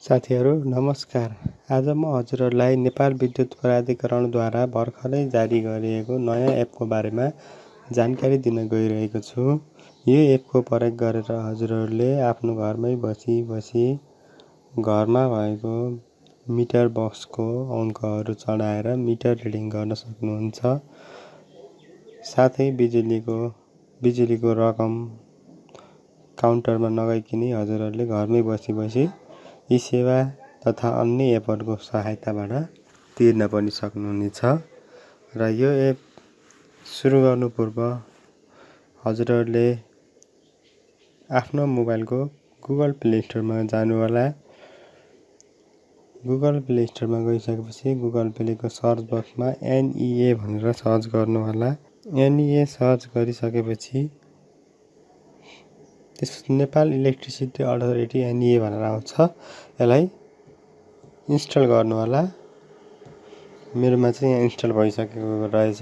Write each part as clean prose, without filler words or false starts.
साथीहरू नमस्कार। आज म हजुरहरूलाई नेपाल विद्युत प्राधिकरणद्वारा भर्खरै जारी गरिएको नयाँ एपको बारेमा जानकारी दिन गइरहेको छु। यो एपको प्रयोग गरेर हजुरहरूले आफ्नो घरमै बसी घरमा भएको मिटर बक्सको अङ्कहरू चढाएर मिटर रिडिङ गर्न सक्नुहुन्छ। साथै बिजुलीको रकम काउन्टरमा नगइकन हजुरहरूले घरमै बसी यी सेवा तथा अन्य एपहरूको सहायताबाट तिर्न पनि सक्नुहुनेछ। र यो एप सुरु गर्नु पूर्व हजुरहरूले आफ्नो मोबाइलको गुगल प्ले स्टोरमा जानुहोला। गुगल प्ले स्टोरमा गइसकेपछि गुगल प्लेको सर्च बक्समा NEA भनेर सर्च गर्नुहोला। NEA सर्च गरिसकेपछि त्यसपछि नेपाल इलेक्ट्रिसिटी अथोरिटी NEA भनेर आउँछ। यसलाई इन्स्टल गर्नुहोला। मेरोमा चाहिँ यहाँ इन्स्टल भइसकेको रहेछ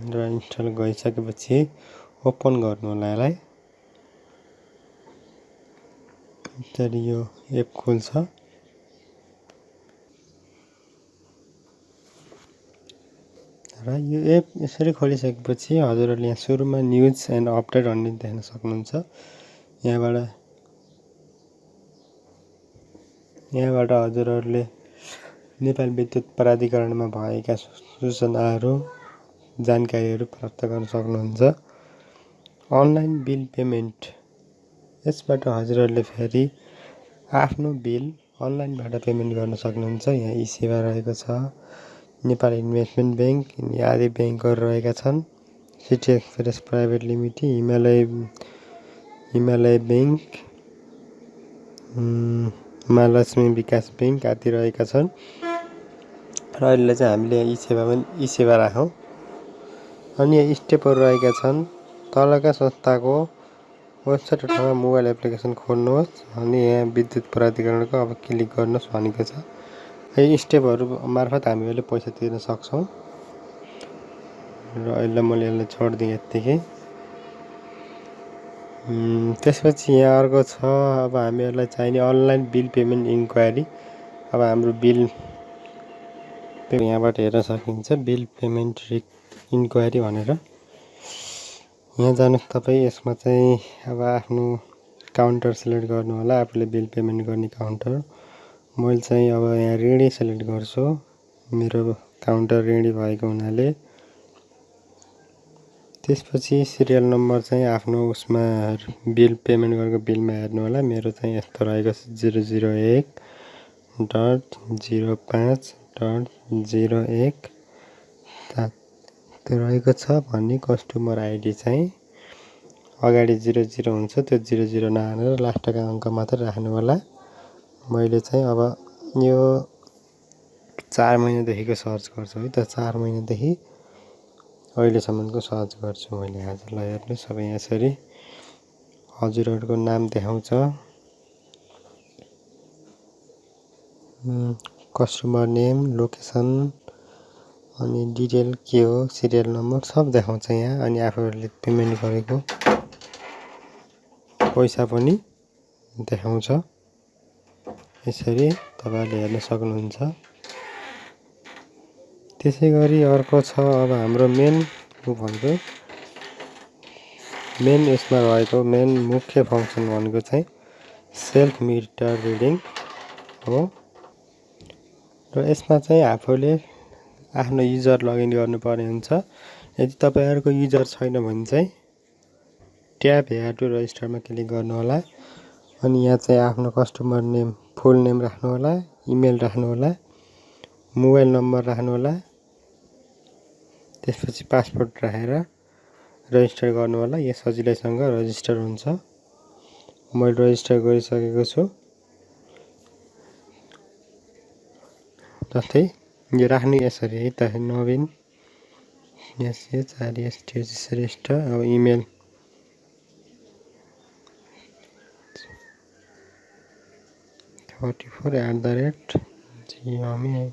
र इन्स्टल गरिसकेपछि ओपन गर्नुहोला यसलाई। त्यसरी यो एप खुल्छ। र यो एप यसरी खोलिसकेपछि हजुरहरूले यहाँ सुरुमा न्युज एन्ड अपडेट भन्ने देख्न सक्नुहुन्छ। यहाँबाट हजुरहरूले नेपाल विद्युत प्राधिकरणमा भएका सूचनाहरू जानकारीहरू प्राप्त गर्न सक्नुहुन्छ। अनलाइन बिल पेमेन्ट, यसबाट हजुरहरूले फेरि आफ्नो बिल अनलाइनबाट पेमेन्ट गर्न सक्नुहुन्छ। यहाँ यी सेवा रहेको छ। नेपाल इन्भेस्टमेन्ट ब्याङ्क आदि ब्याङ्कहरू रहेका छन्। City express private limited, Himalaya bank, Mahalakshmi विकास ब्याङ्क आदि रहेका छन्। र अहिले चाहिँ हामीले यी सेवा राखौँ। अनि यहाँ स्टेपहरू रहेका छन्। तलका संस्थाको वेबसाइट अथवा मोबाइल एप्लिकेसन खोल्नुहोस् अनि यहाँ विद्युत प्राधिकरणको अब क्लिक गर्नुहोस् भनेको छ। यी स्टेपहरू मार्फत हामीले पैसा तिर्न सक्छौँ। र अहिले मैले यसलाई छोडिदिएँ यत्तिकै। त्यसपछि यहाँ अर्को छ, अब हामीहरूलाई चाहिने अनलाइन बिल पेमेन्ट इन्क्वायरी। अब हाम्रो बिल यहाँबाट हेर्न सकिन्छ, बिल पेमेन्ट इन्क्वायरी भनेर। यहाँ जानुहोस् तपाईँ। यसमा चाहिँ अब आफ्नो काउन्टर सिलेक्ट गर्नु होला, आफूले बिल पेमेन्ट गर्ने काउन्टर। मैले चाहिँ अब यहाँ ऋणी सिलेक्ट गर्छु, मेरो काउन्टर ऋणी भएको हुनाले। त्यसपछि सिरियल नम्बर चाहिँ आफ्नो उसमा बिल पेमेन्ट गरेको बिलमा हेर्नु होला। मेरो चाहिँ यस्तो रहेको छ 001.05.01 त्यो रहेको छ भन्ने। कस्टमर आइडी चाहिँ अगाडि 00 हुन्छ, त्यो 00 नहालेर लास्टका अङ्क मात्र राख्नु होला। मैले चाहिँ अब यो 4 महिनादेखिको सर्च गर्छु है त। 4 महिनादेखि अहिलेसम्मको सर्च गर्छु मैले हजुरलाई। हेर्नुहोस् अब यसरी हजुरहरूको नाम देखाउँछ, कस्टमर नेम, लोकेसन अनि डिटेल के हो, सिरियल नम्बर सब देखाउँछ यहाँ। अनि आफूहरूले पेमेन्ट गरेको पैसा पनि देखाउँछ। यसरी तपाईँहरूले हेर्न सक्नुहुन्छ। त्यसै गरी अर्को छ अब हाम्रो मेन यसमा रहेको मेन मुख्य फङ्सन भनेको चाहिँ सेल्फ मिटर रिडिङ हो। र यसमा चाहिँ आफूले आफ्नो युजर लगइन गर्नुपर्ने हुन्छ। यदि तपाईँहरूको युजर छैन भने चाहिँ ट्याब हेयर टु रजिस्टरमा क्लिक गर्नु होला। अनि यहाँ चाहिँ आफ्नो कस्टमर नेम, फुल नेम राख्नु होला, इमेल राख्नु होला, मोबाइल नम्बर राख्नु होला। त्यसपछि पासपोर्ट राखेर रजिस्टर गर्नु होला। यो सजिलैसँग रजिस्टर हुन्छ। मैले रजिस्टर गरिसकेको छु। जस्तै यो राख्नु यसरी है त, नवीन SHRST श्रेष्ठ। अब इमेल @gmail।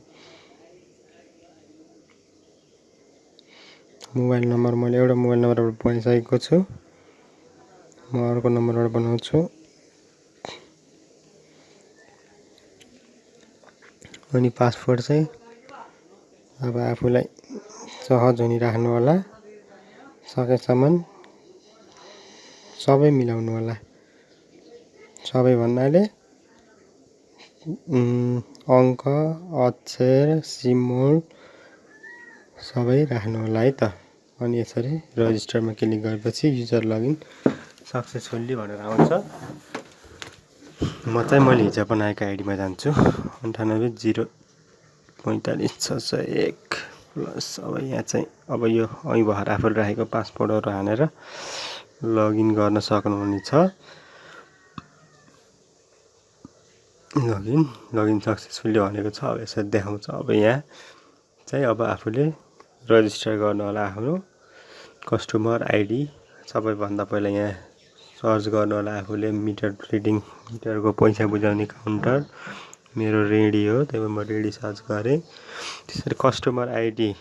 मोबाइल नम्बर मैले एउटा मोबाइल नम्बरबाट बनाइसकेको छु। म अर्को नम्बरबाट बनाउँछु। अनि पासपोर्ट चाहिँ अब आफूलाई सहज हुने राख्नु होला। सकेसम्म सबै मिलाउनु होला। सबै भन्नाले अङ्क, अक्षर, सिम्बोल सबै राख्नु होला है त। अनि यसरी रजिस्टरमा क्लिक गरेपछि युजर लगइन सक्सेसफुल्ली भनेर आउँछ। मैले हिजो बनाएको आइडीमा जान्छु 98045601 प्लस। अब यहाँ चाहिँ अब यो ऐ भएर आफूले राखेको पासपोर्टहरू हानेर लगइन गर्न सक्नुहुनेछ। लगइन सक्सेसफुल्ली भनेको छ। अब यसरी देखाउँछ। अब यहाँ चाहिँ अब आफूले रजिस्टर गर्नु होला आफ्नो कस्टमर आइडी। सबैभन्दा पहिला यहाँ सर्च गर्नु होला आफूले मिटरको पैसा बुझाउने काउन्टर मेरो रेडी हो, त्यही भएर म रेडी सर्च गरेँ। त्यसरी कस्टमर आइडी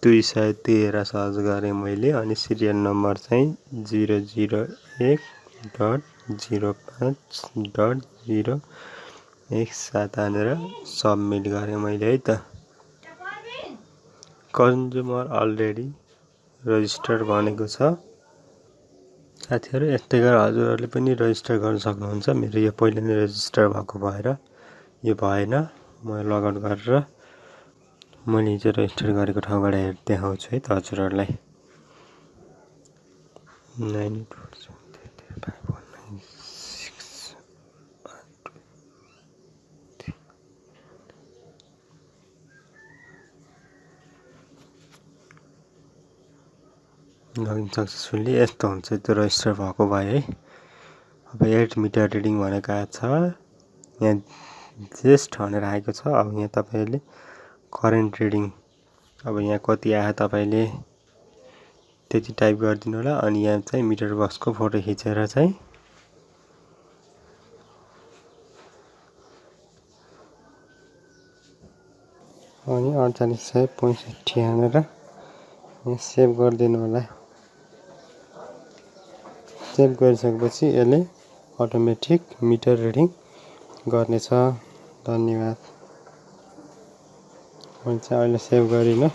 213 सर्च गरेँ मैले। अनि सिरियल नम्बर चाहिँ 001.05.017 हानेर सबमिट गरेँ मैले है त। कन्ज्युमर अलरेडी रजिस्टर भनेको छ। साथीहरू यस्तै गरेर हजुरहरूले पनि रजिस्टर गर्न सक्नुहुन्छ। मेरो यो पहिले नै रजिस्टर भएको भएर यो भएन। म लगआउट गरेर मैले हिजो रजिस्टर गरेको ठाउँबाट देखाउँछु है त हजुरहरूलाई। 98473519 लगइन सक्सेसफुल्ली यस्तो हुन्छ त्यो रजिस्टर भएको भए है। अब एड मिटर रिडिङ भनेको आएको छ। यहाँ जेस्ट भनेर आएको छ। अब यहाँ तपाईँले करेन्ट रिडिङ अब यहाँ कति आयो तपाईँले त्यति टाइप गरिदिनु होला। अनि यहाँ चाहिँ मिटर बक्सको फोटो खिचेर चाहिँ अनि 4865 हानेर यहाँ सेभ गरिदिनु होला। सेभ गरिसकेपछि यसले अटोमेटिक मिटर रिडिङ गर्नेछ। धन्यवाद। मैले चाहिँ अहिले सेभ गरिनँ।